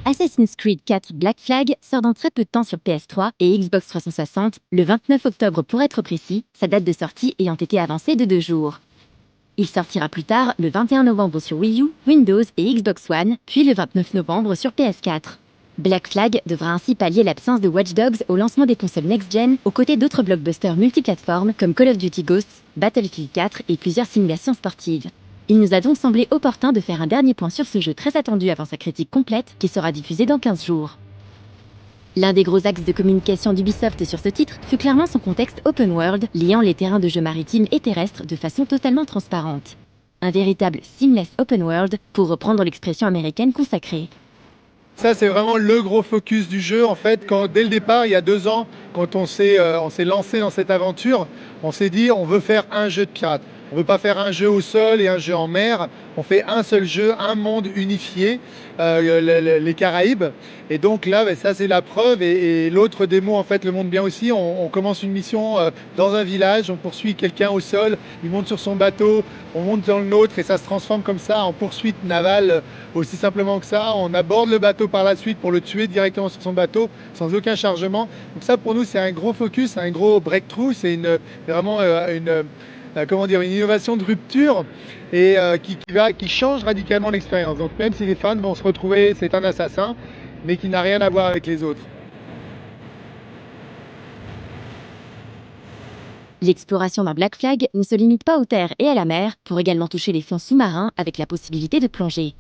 Assassin's Creed 4 Black Flag sort dans très peu de temps sur PS3 et Xbox 360, le 29 octobre pour être précis, sa date de sortie ayant été avancée de 2 jours. Il sortira plus tard, le 21 novembre sur Wii U, Windows et Xbox One, puis le 29 novembre sur PS4. Black Flag devra ainsi pallier l'absence de Watch Dogs au lancement des consoles next-gen, aux côtés d'autres blockbusters multiplateformes comme Call of Duty Ghosts, Battlefield 4 et plusieurs simulations sportives. Il nous a donc semblé opportun de faire un dernier point sur ce jeu très attendu avant sa critique complète, qui sera diffusée dans 15 jours. L'un des gros axes de communication d'Ubisoft sur ce titre fut clairement son contexte open world, liant les terrains de jeu maritimes et terrestres de façon totalement transparente. Un véritable seamless open world, pour reprendre l'expression américaine consacrée. Ça, c'est vraiment le gros focus du jeu. En fait, dès le départ, il y a 2 ans, quand on s'est lancé dans cette aventure, on s'est dit on veut faire un jeu de pirate. On ne veut pas faire un jeu au sol et un jeu en mer. On fait un seul jeu, un monde unifié, les Caraïbes. Et donc là, ça c'est la preuve. Et l'autre démo, en fait, le montre bien aussi. On commence une mission dans un village, on poursuit quelqu'un au sol, il monte sur son bateau, on monte dans le nôtre et ça se transforme comme ça en poursuite navale, aussi simplement que ça. On aborde le bateau par la suite pour le tuer directement sur son bateau, sans aucun chargement. Donc ça, pour nous, c'est un gros focus, un gros breakthrough. C'est vraiment une innovation de rupture et qui change radicalement l'expérience. Donc même si les fans vont se retrouver, c'est un assassin, mais qui n'a rien à voir avec les autres. L'exploration d'un Black Flag ne se limite pas aux terres et à la mer, pour également toucher les fonds sous-marins avec la possibilité de plonger.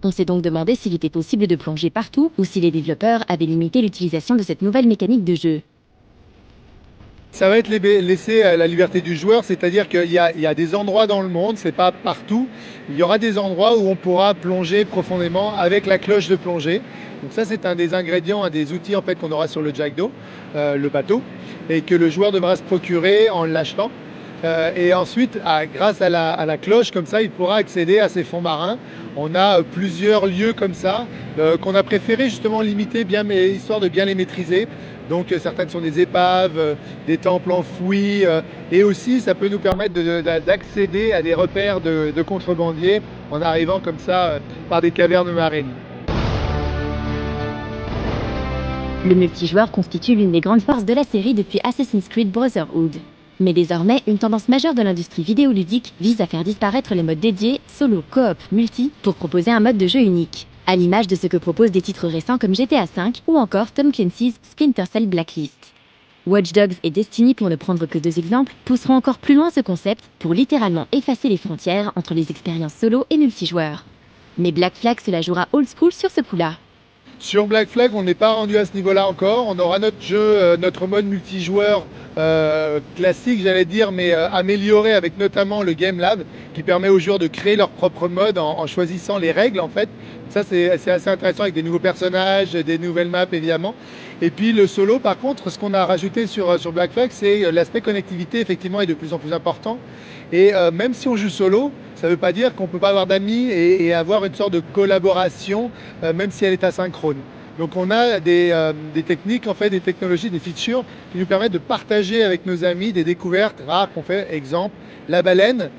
On s'est donc demandé s'il était possible de plonger partout ou si les développeurs avaient limité l'utilisation de cette nouvelle mécanique de jeu. Ça va être laissé à la liberté du joueur, c'est-à-dire qu'il y a des endroits dans le monde, c'est pas partout. Il y aura des endroits où on pourra plonger profondément avec la cloche de plongée. Donc ça, c'est un des ingrédients, un des outils en fait qu'on aura sur le Jack d'eau, le bateau, et que le joueur devra se procurer en l'achetant. Et ensuite, grâce à la cloche, comme ça, il pourra accéder à ces fonds marins. On a plusieurs lieux comme ça qu'on a préféré justement limiter, histoire de bien les maîtriser. Donc certaines sont des épaves, des temples enfouis, et aussi ça peut nous permettre d'accéder à des repères de contrebandiers en arrivant comme ça par des cavernes marines. Le multijoueur constitue l'une des grandes forces de la série depuis Assassin's Creed Brotherhood. Mais désormais, une tendance majeure de l'industrie vidéoludique vise à faire disparaître les modes dédiés, solo, coop, multi, pour proposer un mode de jeu unique, à l'image de ce que proposent des titres récents comme GTA V ou encore Tom Clancy's Splinter Cell Blacklist. Watch Dogs et Destiny, pour ne prendre que 2 exemples, pousseront encore plus loin ce concept pour littéralement effacer les frontières entre les expériences solo et multijoueurs. Mais Black Flag se la jouera old school sur ce coup-là. Sur Black Flag, on n'est pas rendu à ce niveau-là encore. On aura notre jeu, notre mode multijoueur classique, j'allais dire, mais amélioré avec notamment le Game Lab, qui permet aux joueurs de créer leur propre mode en choisissant les règles, en fait. Ça, c'est assez intéressant avec des nouveaux personnages, des nouvelles maps, évidemment. Et puis le solo, par contre, ce qu'on a rajouté sur Black Flag, c'est l'aspect connectivité, effectivement, est de plus en plus important. Et même si on joue solo, ça ne veut pas dire qu'on ne peut pas avoir d'amis et avoir une sorte de collaboration, même si elle est asynchrone. Donc on a des techniques, en fait, des technologies, des features qui nous permettent de partager avec nos amis des découvertes rares qu'on fait. Exemple, la baleine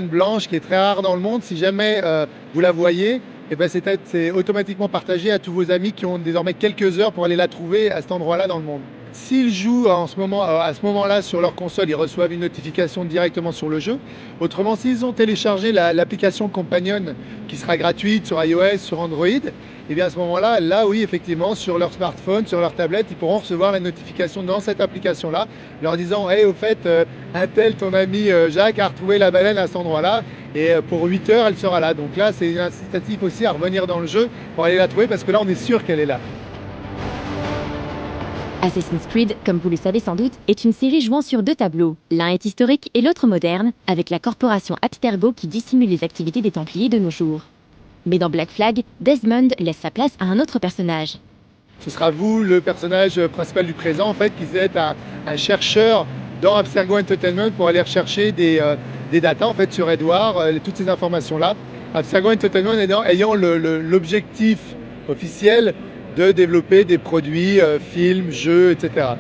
blanche qui est très rare dans le monde. Si jamais vous la voyez, eh ben c'est automatiquement partagé à tous vos amis qui ont désormais quelques heures pour aller la trouver à cet endroit-là dans le monde. S'ils jouent à ce moment-là sur leur console, ils reçoivent une notification directement sur le jeu. Autrement, s'ils ont téléchargé l'application Companion qui sera gratuite sur iOS, sur Android, et bien à ce moment-là, là oui, effectivement, sur leur smartphone, sur leur tablette, ils pourront recevoir la notification dans cette application-là, leur disant hey, au fait, un tel, ton ami Jacques, a retrouvé la baleine à cet endroit-là, et pour 8 heures, elle sera là. Donc là, c'est un incitatif aussi à revenir dans le jeu pour aller la trouver, parce que là, on est sûr qu'elle est là. Assassin's Creed, comme vous le savez sans doute, est une série jouant sur 2 tableaux. L'un est historique et l'autre moderne, avec la corporation Abstergo qui dissimule les activités des Templiers de nos jours. Mais dans Black Flag, Desmond laisse sa place à un autre personnage. Ce sera vous, le personnage principal du présent, en fait, qui est un chercheur dans Abstergo Entertainment pour aller rechercher des datas, en fait, sur Edward, toutes ces informations-là. Abstergo Entertainment ayant l'objectif officiel de développer des produits, films, jeux, etc.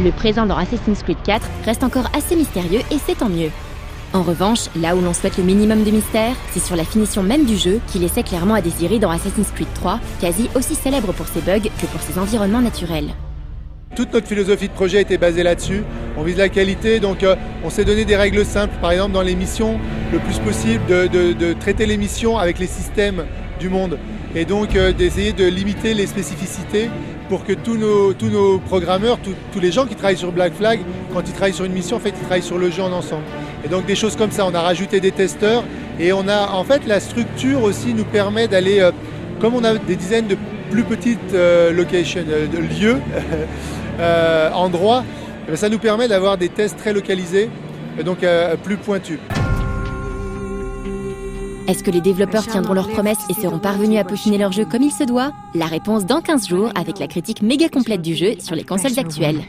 Le présent dans Assassin's Creed 4 reste encore assez mystérieux et c'est tant mieux. En revanche, là où l'on souhaite le minimum de mystère, c'est sur la finition même du jeu qui laissait clairement à désirer dans Assassin's Creed 3, quasi aussi célèbre pour ses bugs que pour ses environnements naturels. Toute notre philosophie de projet était basée là-dessus. On vise la qualité, donc on s'est donné des règles simples. Par exemple, dans les missions, le plus possible de traiter les missions avec les systèmes du monde. Et donc d'essayer de limiter les spécificités pour que tous nos programmeurs, tous les gens qui travaillent sur Black Flag, quand ils travaillent sur une mission, en fait, ils travaillent sur le jeu en ensemble. Et donc des choses comme ça, on a rajouté des testeurs et on a, en fait, la structure aussi nous permet d'aller, comme on a des dizaines de plus petites locations, de lieux, endroits, ça nous permet d'avoir des tests très localisés, et donc plus pointus. Est-ce que les développeurs tiendront leurs promesses et seront parvenus à peaufiner leur jeu comme il se doit? La réponse dans 15 jours avec la critique méga complète du jeu sur les consoles actuelles.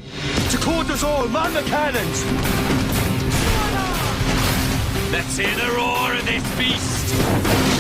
Let's hear the roar of this beast!